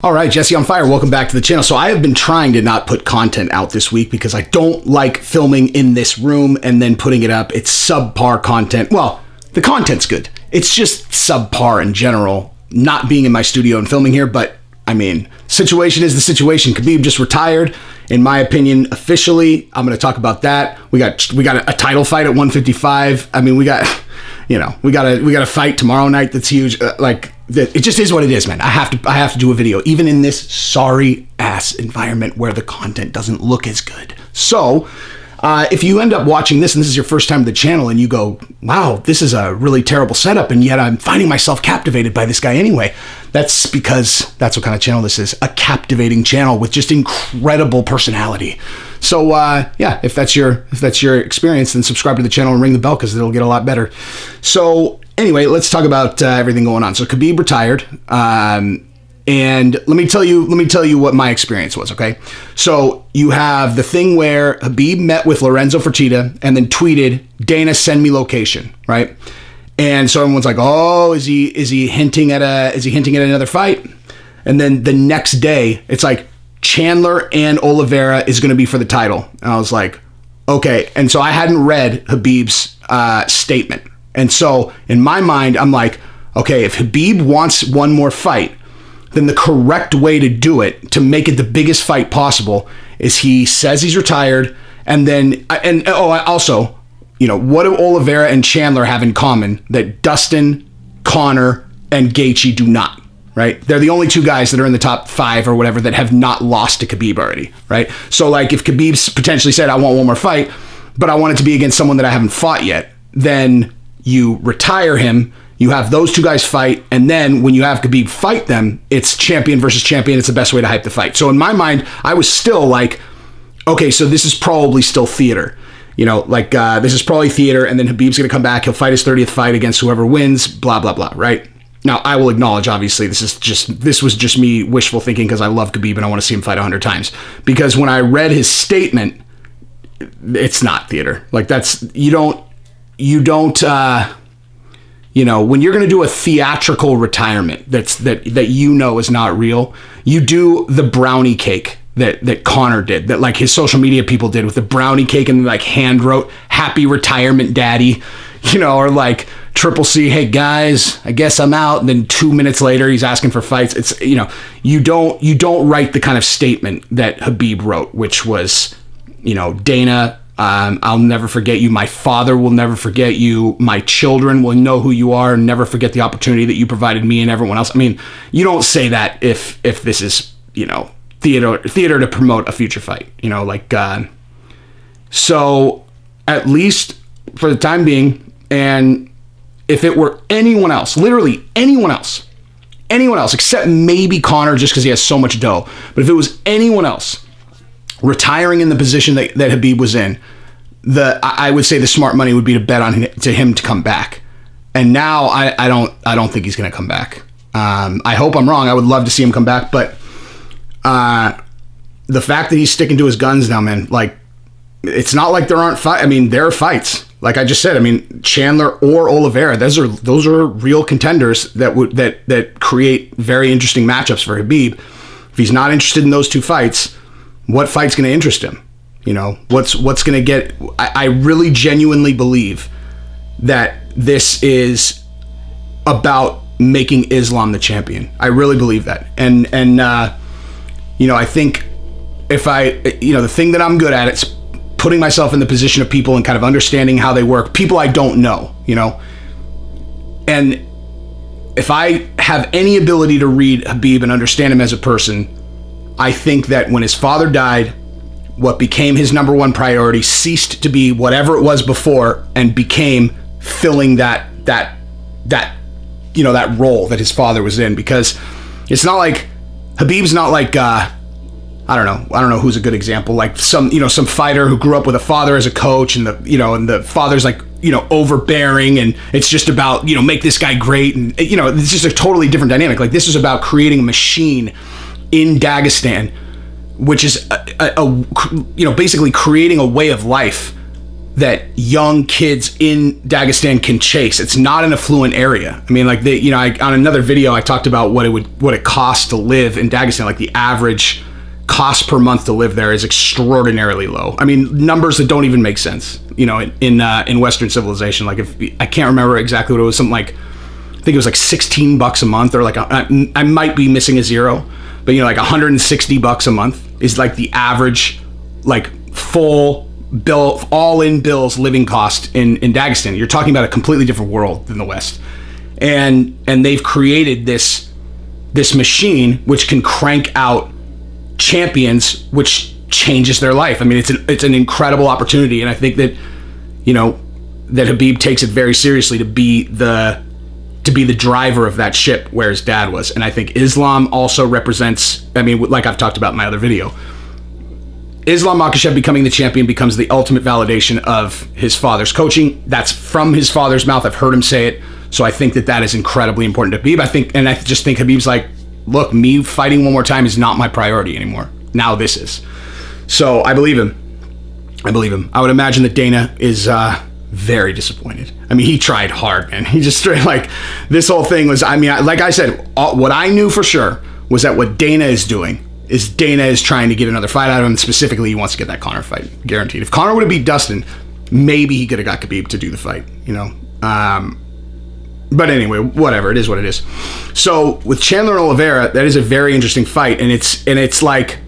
All right, Jesse on Fire, welcome back to the channel. So I have been trying to not put content out this week because I don't like filming in this room and then putting it up. It's subpar content. Well, the content's good. It's just subpar in general, not being in my studio and filming here. But I mean, situation is the situation. Khabib just retired, in my opinion, officially. I'm going to talk about that. We got a title fight at 155. I mean, we got a fight tomorrow night that's huge. It just is what it is, man. I have to do a video, even in this sorry ass environment where the content doesn't look as good. So, if you end up watching this and this is your first time to the channel and you go, wow, this is a really terrible setup, and yet I'm finding myself captivated by this guy anyway, that's because that's what kind of channel this is. A captivating channel with just incredible personality. So yeah, if that's your experience, then subscribe to the channel and ring the bell because it'll get a lot better. So anyway, let's talk about everything going on. So Khabib retired, and let me tell you what my experience was. Okay, so you have the thing where Khabib met with Lorenzo Fertitta and then tweeted, "Dana, send me location," right? And so everyone's like, "Oh, is he hinting at another fight?" And then the next day, it's like Chandler and Oliveira is going to be for the title. And I was like, okay. And so I hadn't read Khabib's statement. And so in my mind, I'm like, okay, if Khabib wants one more fight, then the correct way to do it, to make it the biggest fight possible, is he says he's retired. And then, also, you know, what do Oliveira and Chandler have in common that Dustin, Conor, and Gaethje do not? Right? They're the only two guys that are in the top 5 or whatever that have not lost to Khabib already, right? So like if Khabib potentially said, I want one more fight, but I want it to be against someone that I haven't fought yet, then you retire him, you have those two guys fight, and then when you have Khabib fight them, it's champion versus champion. It's the best way to hype the fight. So in my mind, I was still like, okay, so this is probably still theater. You know, like this is probably theater, and then Khabib's going to come back, he'll fight his 30th fight against whoever wins, blah, blah, blah, right? Now, I will acknowledge, obviously, this was just me wishful thinking because I love Khabib and I want to see him fight 100 times. Because when I read his statement, it's not theater. Like you don't, when you're going to do a theatrical retirement that you know is not real, you do the brownie cake that Conor did, that like his social media people did with the brownie cake and like hand wrote "Happy Retirement, Daddy," you know, or like Triple C, "Hey guys, I guess I'm out." And then 2 minutes later, he's asking for fights. It's, you know, you don't write the kind of statement that Khabib wrote, which was, you know, Dana, I'll never forget you. My father will never forget you. My children will know who you are and never forget the opportunity that you provided me and everyone else. I mean, you don't say that if this is, you know, theater to promote a future fight, you know, like, so at least for the time being, and if it were anyone else, literally anyone else, except maybe Conor just because he has so much dough, but if it was anyone else retiring in the position that Khabib was in, I would say the smart money would be to bet on him to come back. And now I don't think he's going to come back. I hope I'm wrong. I would love to see him come back, but the fact that he's sticking to his guns now, man, like, it's not like there aren't fights. I mean, there are fights. Like I just said, I mean, Chandler or Oliveira, those are real contenders that create very interesting matchups for Khabib. If he's not interested in those two fights, what fight's going to interest him? You know, what's going to get? I really genuinely believe that this is about making Islam the champion. I really believe that, and you know, I think if the thing that I'm good at, it's putting myself in the position of people and kind of understanding how they work, people I don't know, you know. And if I have any ability to read Khabib and understand him as a person, I think that when his father died, what became his number one priority ceased to be whatever it was before and became filling that you know, that role that his father was in. Because it's not like Khabib's not like I don't know who's a good example, like some fighter who grew up with a father as a coach, and the father's like, you know, overbearing, and it's just about, you know, make this guy great, and, you know, it's just a totally different dynamic. Like, this is about creating a machine in Dagestan, which is you know, basically creating a way of life that young kids in Dagestan can chase. It's not an affluent area. I mean, like on another video, I talked about what it costs to live in Dagestan. Like the average cost per month to live there is extraordinarily low. I mean, numbers that don't even make sense, in Western civilization. Like I can't remember exactly what it was, something like, I think it was like $16 a month, or like, I might be missing a zero, but like $160 a month is like the average, like full bill, all in bills living cost in Dagestan. You're talking about a completely different world than the West. And they've created this machine which can crank out champions, which changes their life. I mean, it's an incredible opportunity, and I think that that Khabib takes it very seriously to be the driver of that ship where his dad was. And I think Islam also represents, I mean, like I've talked about in my other video, Islam Makhachev becoming the champion becomes the ultimate validation of his father's coaching. That's from his father's mouth. I've heard him say it. So I think that is incredibly important to Khabib. I just think Khabib's like, look, me fighting one more time is not my priority anymore. Now this is. So I believe him. I would imagine that Dana is very disappointed. I mean, he tried hard, man. He just straight, like, this whole thing was, I mean, like I said, what I knew for sure was that what Dana is doing is Dana is trying to get another fight out of him. Specifically, he wants to get that Conor fight, guaranteed. If Conor would have beat Dustin, maybe he could have got Khabib to do the fight, But anyway, whatever, it is what it is. So with Chandler and Oliveira, that is a very interesting fight, and it's like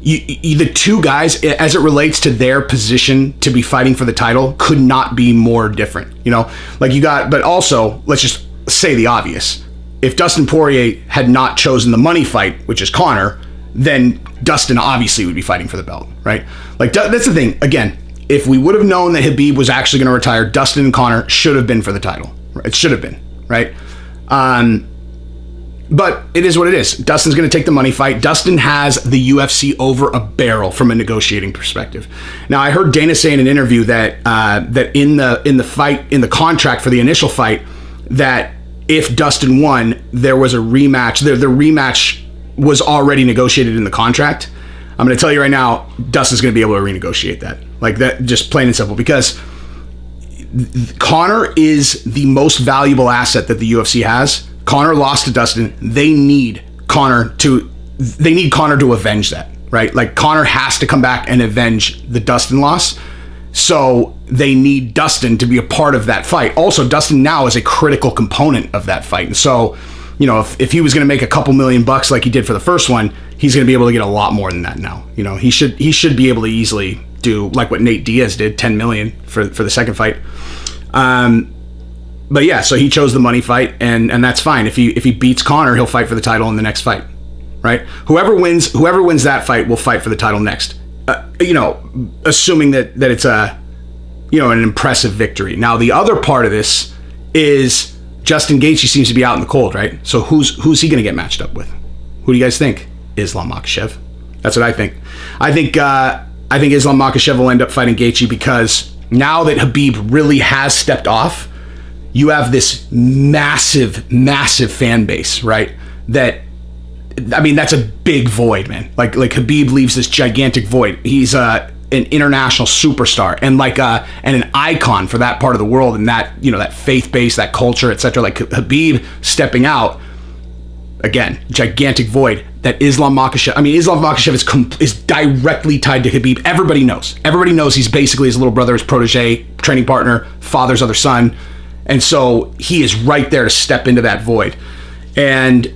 the two guys, as it relates to their position to be fighting for the title, could not be more different. But also, let's just say the obvious. If Dustin Poirier had not chosen the money fight, which is Conor, then Dustin obviously would be fighting for the belt, right? Like, that's the thing. Again, if we would have known that Khabib was actually going to retire, Dustin and Conor should have been for the title. It should have been, right? But it is what it is. Dustin's going to take the money fight. Dustin has the UFC over a barrel from a negotiating perspective. Now, I heard Dana say in an interview that in the fight, in the contract for the initial fight, that if Dustin won, there was a rematch. The rematch was already negotiated in the contract. I'm going to tell you right now, Dustin's going to be able to renegotiate that. Like that, just plain and simple, because Conor is the most valuable asset that the UFC has. Conor lost to Dustin. They need Conor to avenge that, right? Like, Conor has to come back and avenge the Dustin loss. So they need Dustin to be a part of that fight. Also, Dustin now is a critical component of that fight. And so, if he was going to make a couple $1 million like he did for the first one, he's going to be able to get a lot more than that now. He should be able to easily do like what Nate Diaz did, $10 million for the second fight. But yeah, so he chose the money fight, and that's fine. If he beats Conor, he'll fight for the title in the next fight, right? Whoever wins that fight will fight for the title next. Assuming that it's an impressive victory. Now, the other part of this is Justin Gaethje seems to be out in the cold, right? So who's he going to get matched up with? Who do you guys think? Islam Makhachev. That's what I think. I think Islam Makhachev will end up fighting Gaethje, because now that Khabib really has stepped off, you have this massive, massive fan base, right? That's a big void, man. Like Khabib leaves this gigantic void. He's an international superstar and and an icon for that part of the world, and that that faith base, that culture, etc. Like, Khabib stepping out, again, gigantic void. That Islam Makhachev is directly tied to Khabib. Everybody knows he's basically his little brother, his protege, training partner, father's other son, and so he is right there to step into that void. And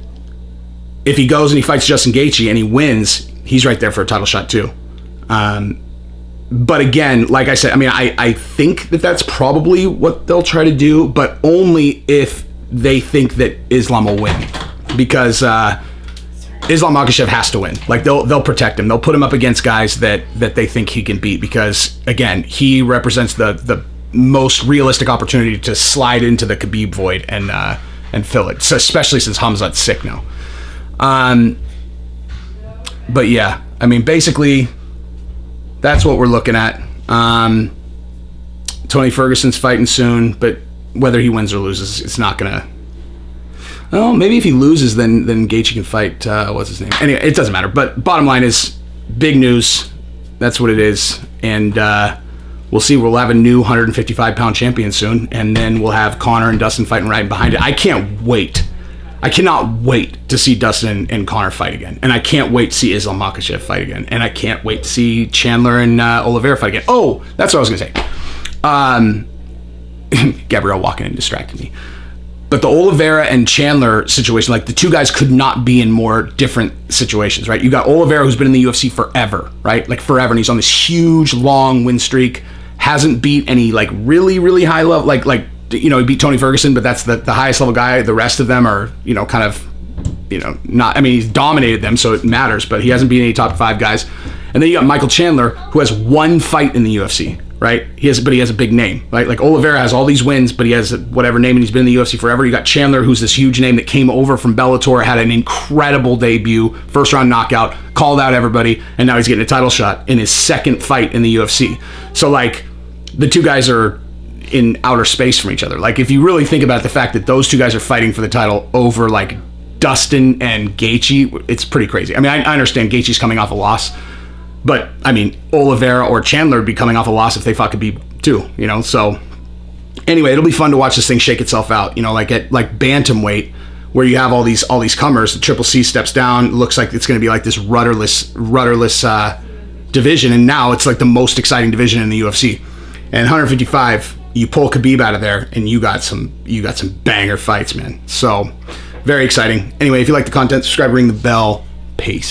if he goes and he fights Justin Gaethje and he wins, he's right there for a title shot too. But again, like I said, I think that that's probably what they'll try to do, but only if they think that Islam will win, because Islam Makhachev has to win. Like, they'll protect him. They'll put him up against guys that they think he can beat, because again, he represents the most realistic opportunity to slide into the Khabib void and fill it. So especially since Khamzat's sick now. But yeah, basically that's what we're looking at. Tony Ferguson's fighting soon, but whether he wins or loses, it's not gonna. Well, maybe if he loses, then Gaethje can fight. What's his name? Anyway, it doesn't matter. But bottom line is, big news. That's what it is. And we'll see. We'll have a new 155-pound champion soon, and then we'll have Conor and Dustin fighting right behind it. I can't wait. I cannot wait to see Dustin and Conor fight again. And I can't wait to see Islam Makhachev fight again. And I can't wait to see Chandler and Oliveira fight again. Oh, that's what I was going to say. Gabrielle walking in distracted me. But the Oliveira and Chandler situation, like the two guys could not be in more different situations, right? You got Oliveira, who's been in the UFC forever, right? Like forever. And he's on this huge, long win streak. Hasn't beat any like really, really high level, like, you know, he beat Tony Ferguson, but that's the highest level guy. The rest of them are, you know, kind of, you know, not, I mean, he's dominated them, so it matters, but he hasn't beat any top 5 guys. And then you got Michael Chandler, who has one fight in the UFC, right? But he has a big name, right? Like Oliveira has all these wins, but he has whatever name, and he's been in the UFC forever. You got Chandler, who's this huge name that came over from Bellator, had an incredible debut, first round knockout, called out everybody, and now he's getting a title shot in his second fight in the UFC. So like, the two guys are in outer space from each other. Like if you really think about the fact that those two guys are fighting for the title over like Dustin and Gaethje, it's pretty crazy. I mean, I understand Gaethje's coming off a loss, but I mean, Oliveira or Chandler would be coming off a loss if they fought Khabib too, you know? So anyway, it'll be fun to watch this thing shake itself out, you know, like at like bantamweight, where you have all these comers. The Triple C steps down, looks like it's going to be like this rudderless division, and now it's like the most exciting division in the UFC. And 155, you pull Khabib out of there, and you got some banger fights, man. So, very exciting. Anyway, if you like the content, subscribe, ring the bell. Peace.